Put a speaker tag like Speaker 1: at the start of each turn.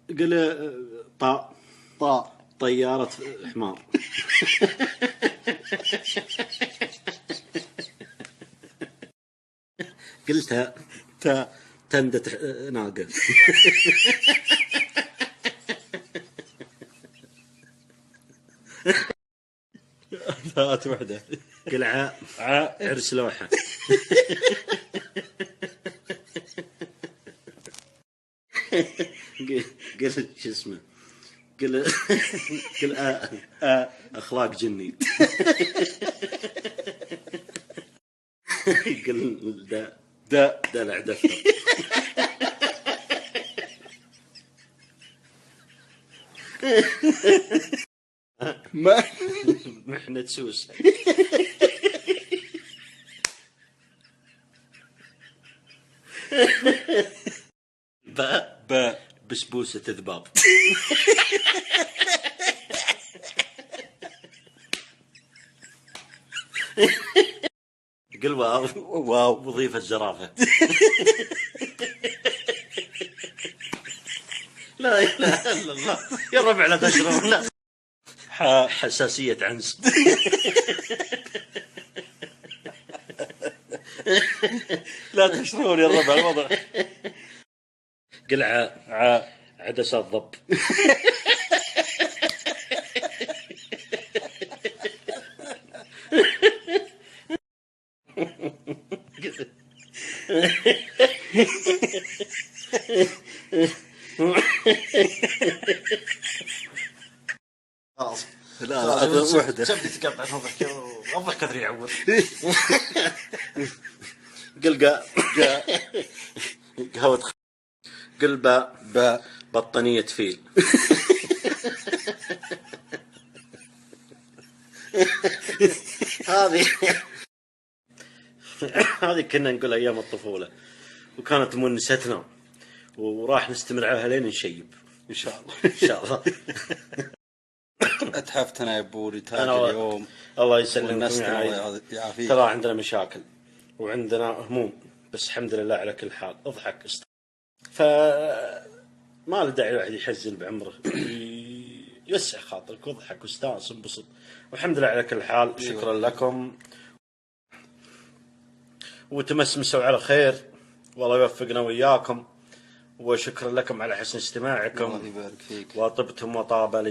Speaker 1: قل طاء
Speaker 2: طاء
Speaker 1: طيارة حمار. قلتها
Speaker 2: تاء
Speaker 1: تندة ناقة.
Speaker 2: ثاء وحدة.
Speaker 1: قل عاء
Speaker 2: عاء
Speaker 1: عرس لوحة. قل شو اسمه قل أخلاق جني. قل
Speaker 2: داء
Speaker 1: دلع دفتر. محنة سوس.
Speaker 2: باء
Speaker 1: بسبوسة ذباب. قل واو وظيفة زرافة. لا إله إلا الله يا ربع لا تشرب. لا حساسية عنز.
Speaker 2: لا تشرون يا ربع الوضع.
Speaker 1: قل
Speaker 2: عاء
Speaker 1: عدسات ضب.
Speaker 2: لا وحدة.
Speaker 1: تبدي تقطع الضحك كثر يعور. قل قاء قهوة. قل باء بطانية فيل. هذه كنا نقول أيام الطفولة وكانت مونستنا وراح نستمر عليها لين نشيب
Speaker 2: إن شاء الله.
Speaker 1: إن شاء الله.
Speaker 2: أتحفتنا يا بوري تاج اليوم.
Speaker 1: الله يسلمك
Speaker 2: الله يعافيك.
Speaker 1: ترى عندنا مشاكل وعندنا هموم بس الحمد لله على كل حال. اضحك ما له داعي الواحد يحزن بعمره. يسع خاطرك واضحك واستانس وانبسط والحمد لله على كل حال. شكرا لكم وتمسمسوا على خير والله يوفقنا وياكم وشكرا لكم على حسن استماعكم.
Speaker 2: الله يبارك فيك.
Speaker 1: وطبتم وطاب لي.